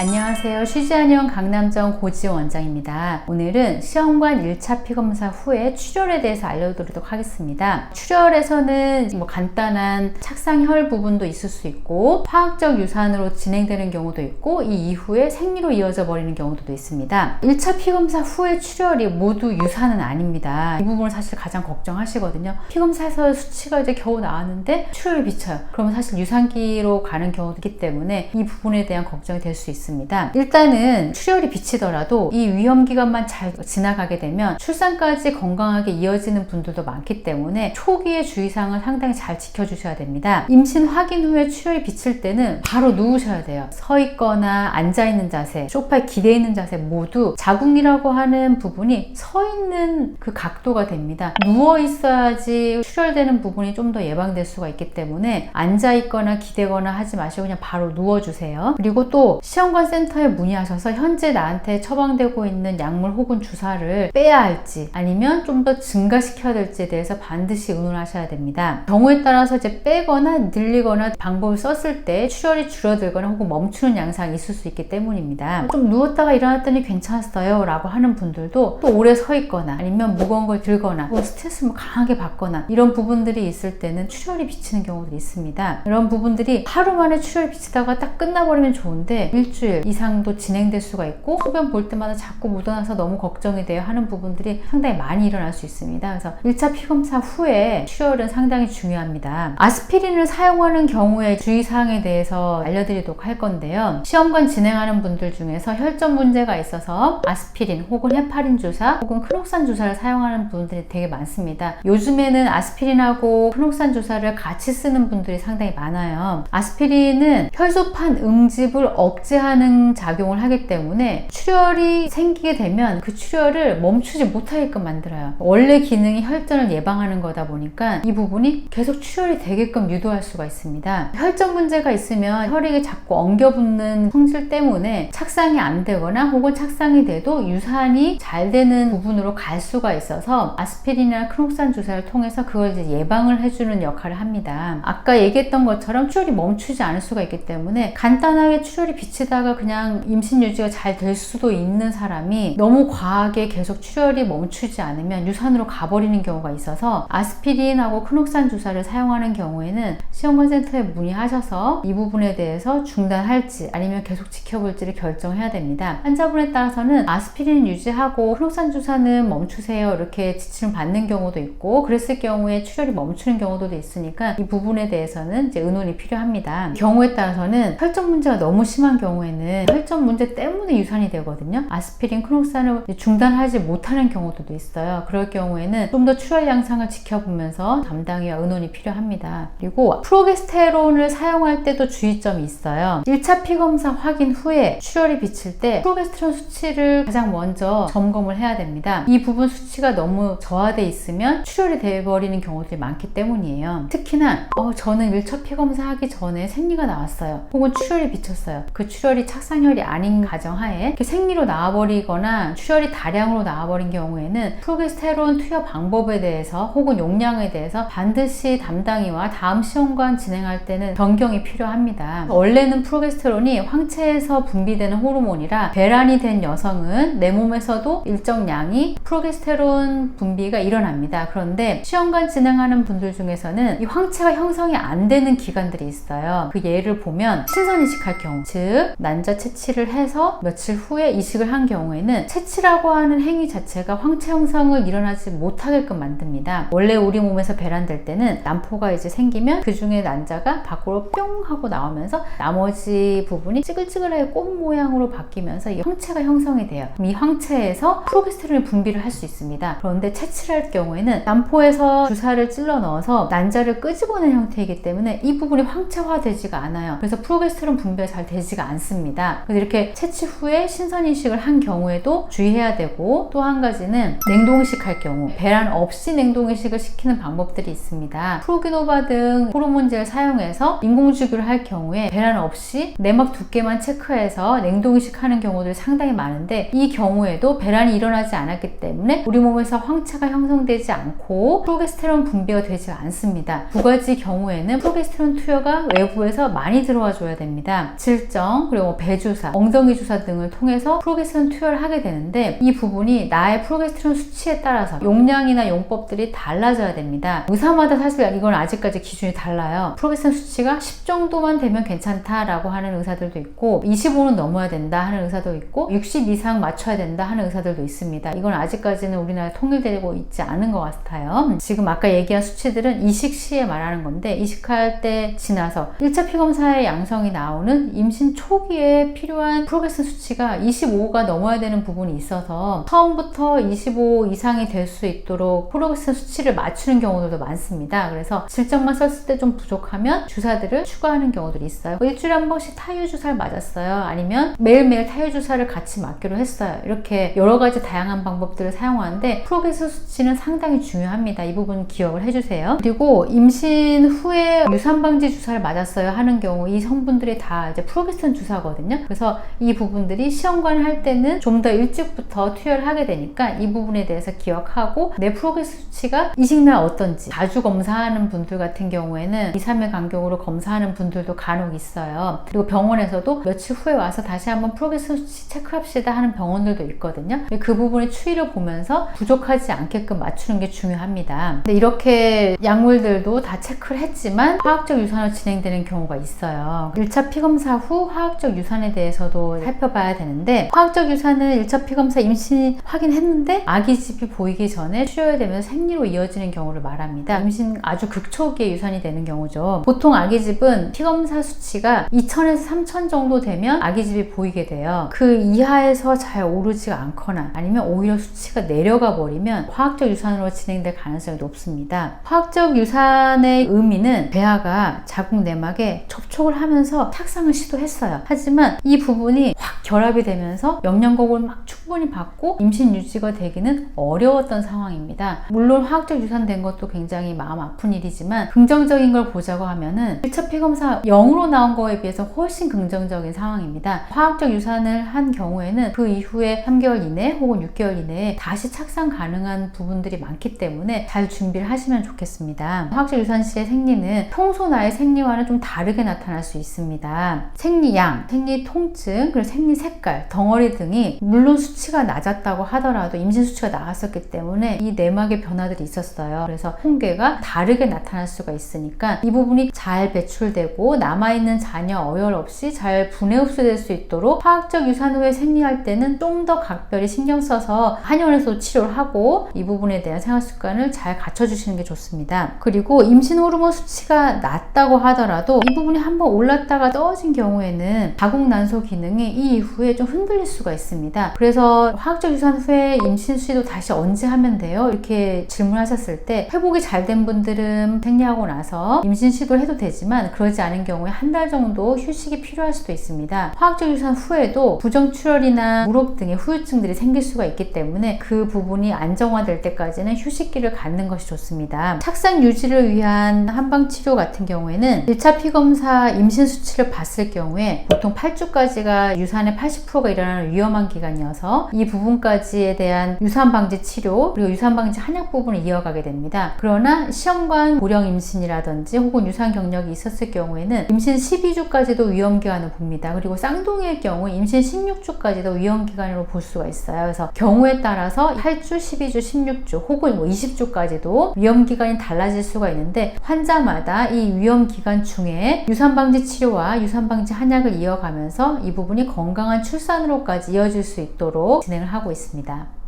안녕하세요. 쉬지않으면 강남점 고지원 원장입니다. 오늘은 시험관 1차 피검사 후에 출혈에 대해서 알려드리도록 하겠습니다. 출혈에서는 간단한 착상혈 부분도 있을 수 있고 화학적 유산으로 진행되는 경우도 있고 이 이후에 생리로 이어져 버리는 경우도 있습니다. 1차 피검사 후에 출혈이 모두 유산은 아닙니다. 이 부분을 사실 가장 걱정하시거든요. 피검사에서 수치가 이제 겨우 나왔는데 출혈이 비쳐요. 그러면 사실 유산기로 가는 경우도 있기 때문에 이 부분에 대한 걱정이 될 수 있습니다. 일단은 출혈이 비치더라도 이 위험 기간만 잘 지나가게 되면 출산까지 건강하게 이어지는 분들도 많기 때문에 초기의 주의사항을 상당히 잘 지켜주셔야 됩니다. 임신 확인 후에 출혈이 비칠 때는 바로 누우셔야 돼요. 서 있거나 앉아 있는 자세, 소파에 기대 있는 자세 모두 자궁이라고 하는 부분이 서 있는 그 각도가 됩니다. 누워 있어야지 출혈되는 부분이 좀 더 예방될 수가 있기 때문에 앉아 있거나 기대거나 하지 마시고 그냥 바로 누워주세요. 그리고 또 시험관 센터에 문의하셔서 현재 나한테 처방되고 있는 약물 혹은 주사를 빼야 할지 아니면 좀 더 증가시켜야 될지에 대해서 반드시 의논하셔야 됩니다. 경우에 따라서 이제 빼거나 늘리거나 방법을 썼을 때 출혈이 줄어들거나 혹은 멈추는 양상이 있을 수 있기 때문입니다. 좀 누웠다가 일어났더니 괜찮았어요 라고 하는 분들도 또 오래 서 있거나 아니면 무거운 걸 들거나 또 스트레스를 강하게 받거나 이런 부분들이 있을 때는 출혈이 비치는 경우도 있습니다. 이런 부분들이 하루 만에 출혈이 비치다가 딱 끝나버리면 좋은데 일주일 이상도 진행될 수가 있고 소변 볼 때마다 자꾸 묻어나서 너무 걱정이 돼요 하는 부분들이 상당히 많이 일어날 수 있습니다. 그래서 1차 피검사 후에 출혈은 상당히 중요합니다. 아스피린을 사용하는 경우에 주의사항에 대해서 알려드리도록 할 건데요. 시험관 진행하는 분들 중에서 혈전 문제가 있어서 아스피린 혹은 헤파린 주사 혹은 크록산 주사를 사용하는 분들이 되게 많습니다. 요즘에는 아스피린하고 크록산 주사를 같이 쓰는 분들이 상당히 많아요. 아스피린은 혈소판 응집을 억제하는 작용을 하기 때문에 출혈이 생기게 되면 그 출혈을 멈추지 못하게끔 만들어요. 원래 기능이 혈전을 예방하는 거다 보니까 이 부분이 계속 출혈이 되게끔 유도할 수가 있습니다. 혈전 문제가 있으면 혈액이 자꾸 엉겨붙는 성질 때문에 착상이 안 되거나 혹은 착상이 돼도 유산이 잘 되는 부분으로 갈 수가 있어서 아스피린이나 크록산 주사를 통해서 그걸 이제 예방을 해주는 역할을 합니다. 아까 얘기했던 것처럼 출혈이 멈추지 않을 수가 있기 때문에 간단하게 출혈이 비치다가 그냥 임신 유지가 잘 될 수도 있는 사람이 너무 과하게 계속 출혈이 멈추지 않으면 유산으로 가버리는 경우가 있어서 아스피린하고 크록산 주사를 사용하는 경우에는 시험관 센터에 문의하셔서 이 부분에 대해서 중단할지 아니면 계속 지켜볼지를 결정해야 됩니다. 환자분에 따라서는 아스피린 유지하고 크록산 주사는 멈추세요 이렇게 지침을 받는 경우도 있고 그랬을 경우에 출혈이 멈추는 경우도 있으니까 이 부분에 대해서는 이제 의논이 필요합니다. 경우에 따라서는 혈전 문제가 너무 심한 경우에는 혈전 문제 때문에 유산이 되거든요. 아스피린, 크록산을 중단하지 못하는 경우도 있어요. 그럴 경우에는 좀 더 출혈 양상을 지켜보면서 담당의와 의논이 필요합니다. 그리고 프로게스테론을 사용할 때도 주의점이 있어요. 1차 피검사 확인 후에 출혈이 비칠 때 프로게스테론 수치를 가장 먼저 점검을 해야 됩니다. 이 부분 수치가 너무 저하돼 있으면 출혈이 돼버리는 경우들이 많기 때문이에요. 특히나 저는 1차 피검사 하기 전에 생리가 나왔어요. 혹은 출혈이 비쳤어요. 그 출혈이 착상혈이 아닌 가정하에 이렇게 생리로 나와버리거나 출혈이 다량으로 나와버린 경우에는 프로게스테론 투여 방법에 대해서 혹은 용량에 대해서 반드시 담당의와 다음 시험관 진행할 때는 변경이 필요합니다. 원래는 프로게스테론이 황체에서 분비되는 호르몬이라 배란이 된 여성은 내 몸에서도 일정 양이 프로게스테론 분비가 일어납니다. 그런데 시험관 진행하는 분들 중에서는 이 황체가 형성이 안 되는 기간들이 있어요. 그 예를 보면 신선이식할 경우, 즉 난자 채취를 해서 며칠 후에 이식을 한 경우에는 채취라고 하는 행위 자체가 황체 형성을 일어나지 못하게끔 만듭니다. 원래 우리 몸에서 배란될 때는 난포가 이제 생기면 그 중에 난자가 밖으로 뿅 하고 나오면서 나머지 부분이 찌글찌글하게 꽃 모양으로 바뀌면서 이 황체가 형성이 돼요. 그럼 이 황체에서 프로게스테론이 분비를 할 수 있습니다. 그런데 채취를 할 경우에는 난포에서 주사를 찔러 넣어서 난자를 끄집어낸 형태이기 때문에 이 부분이 황체화되지가 않아요. 그래서 프로게스테론 분비가 잘 되지가 않습니다. 그래서 이렇게 채취 후에 신선 이식을 한 경우에도 주의해야 되고 또 한 가지는 냉동이식할 경우 배란 없이 냉동이식을 시키는 방법들이 있습니다. 프로기노바 등 호르몬제를 사용해서 인공주기를 할 경우에 배란 없이 내막 두께만 체크해서 냉동이식하는 경우들이 상당히 많은데 이 경우에도 배란이 일어나지 않았기 때문에 우리 몸에서 황체가 형성되지 않고 프로게스테론 분비가 되지 않습니다. 두 가지 경우에는 프로게스테론 투여가 외부에서 많이 들어와 줘야 됩니다. 질정 그리고 배주사, 엉덩이 주사 등을 통해서 프로게스테론 투여를 하게 되는데 이 부분이 나의 프로게스테론 수치에 따라서 용량이나 용법들이 달라져야 됩니다. 의사마다 사실 이건 아직까지 기준이 달라요. 프로게스테론 수치가 10 정도만 되면 괜찮다라고 하는 의사들도 있고 25는 넘어야 된다 하는 의사도 있고 60 이상 맞춰야 된다 하는 의사들도 있습니다. 이건 아직까지는 우리나라에 통일되고 있지 않은 것 같아요. 지금 아까 얘기한 수치들은 이식 시에 말하는 건데 이식할 때 지나서 1차 피검사의 양성이 나오는 임신 초기에 필요한 프로게스테론 수치가 25가 넘어야 되는 부분이 있어서 처음부터 25 이상이 될 수 있도록 프로게스테론 수치를 맞추는 경우들도 많습니다. 그래서 질적만 썼을 때 좀 부족하면 주사들을 추가하는 경우들이 있어요. 일주일에 한 번씩 타유 주사를 맞았어요. 아니면 매일매일 타유 주사를 같이 맞기로 했어요. 이렇게 여러 가지 다양한 방법들을 사용하는데 프로게스테론 수치는 상당히 중요합니다. 이 부분 기억을 해주세요. 그리고 임신 후에 유산 방지 주사를 맞았어요 하는 경우 이 성분들이 다 이제 프로게스테론 주사거든요. 그래서 이 부분들이 시험관을 할 때는 좀 더 일찍부터 투여를 하게 되니까 이 부분에 대해서 기억하고 내 프로게스테론 수치가 이식날 어떤지 자주 검사하는 분들 같은 경우에는 2, 3일 간격으로 검사하는 분들도 간혹 있어요. 그리고 병원에서도 며칠 후에 와서 다시 한번 프로게스테론 수치 체크합시다 하는 병원들도 있거든요. 그 부분의 추이를 보면서 부족하지 않게끔 맞추는 게 중요합니다. 근데 이렇게 약물들도 다 체크를 했지만 화학적 유산으로 진행되는 경우가 있어요. 1차 피검사 후 화학적 유산에 대해서도 살펴봐야 되는데 화학적 유산은 1차 피검사 임신 확인했는데 아기집이 보이기 전에 출혈되면서 생리로 이어지는 경우를 말합니다. 임신 아주 극초기에 유산이 되는 경우죠. 보통 아기집은 피검사 수치가 2000에서 3000 정도 되면 아기집이 보이게 돼요. 그 이하에서 잘 오르지가 않거나 아니면 오히려 수치가 내려가 버리면 화학적 유산으로 진행될 가능성이 높습니다. 화학적 유산의 의미는 배아가 자궁 내막에 접촉을 하면서 착상을 시도했어요. 하지만 이 부분이 확 결합이 되면서 영양곡을 막 충분히 받고 임신 유지가 되기는 어려웠던 상황입니다. 물론 화학적 유산된 것도 굉장히 마음 아픈 일이지만 긍정적인 걸 보자고 하면은 1차 피검사 0으로 나온 거에 비해서 훨씬 긍정적인 상황입니다. 화학적 유산을 한 경우에는 그 이후에 3개월 이내 혹은 6개월 이내에 다시 착상 가능한 부분들이 많기 때문에 잘 준비를 하시면 좋겠습니다. 화학적 유산 시의 생리는 평소 나의 생리와는 좀 다르게 나타날 수 있습니다. 생리양, 생리 통증, 그리고 생리 색깔, 덩어리 등이 물론 수치가 낮았다고 하더라도 임신 수치가 나왔었기 때문에 이 내막의 변화들이 있었어요. 그래서 통계가 다르게 나타날 수가 있으니까 이 부분이 잘 배출되고 남아있는 자녀 어혈 없이 잘 분해 흡수될 수 있도록 화학적 유산 후에 생리할 때는 좀 더 각별히 신경 써서 한의원에서 치료를 하고 이 부분에 대한 생활 습관을 잘 갖춰주시는 게 좋습니다. 그리고 임신 호르몬 수치가 낮다고 하더라도 이 부분이 한번 올랐다가 떨어진 경우에는 자궁 난소 기능이 이 이후에 좀 흔들릴 수가 있습니다. 그래서 화학적 유산 후에 임신 수치도 다시 언제 하면 돼요? 이렇게 질문하셨을 때 회복이 잘 된 분들은 생리하고 나서 임신 시도를 해도 되지만 그러지 않은 경우에 한 달 정도 휴식이 필요할 수도 있습니다. 화학적 유산 후에도 부정출혈이나 무록 등의 후유증들이 생길 수가 있기 때문에 그 부분이 안정화될 때까지는 휴식기를 갖는 것이 좋습니다. 착상 유지를 위한 한방치료 같은 경우에는 1차 피검사 임신 수치를 봤을 경우에 보통 8주까지가 유산의 80%가 일어나는 위험한 기간이어서 이 부분까지에 대한 유산 방지 치료 그리고 유산 방지 한약 부분을 이어가게 됩니다. 그러나 시험관 고령 임신이라든지 혹은 유산 경력이 있었을 경우에는 임신 12주까지도 위험기간을 봅니다. 그리고 쌍둥이의 경우 임신 16주까지도 위험기간으로 볼 수가 있어요. 그래서 경우에 따라서 8주, 12주, 16주 혹은 20주까지도 위험기간이 달라질 수가 있는데 환자마다 이 위험기간 중에 유산방지 치료와 유산방지 한약을 이어가면서 이 부분이 건강한 출산으로까지 이어질 수 있도록 진행을 하고 있습니다.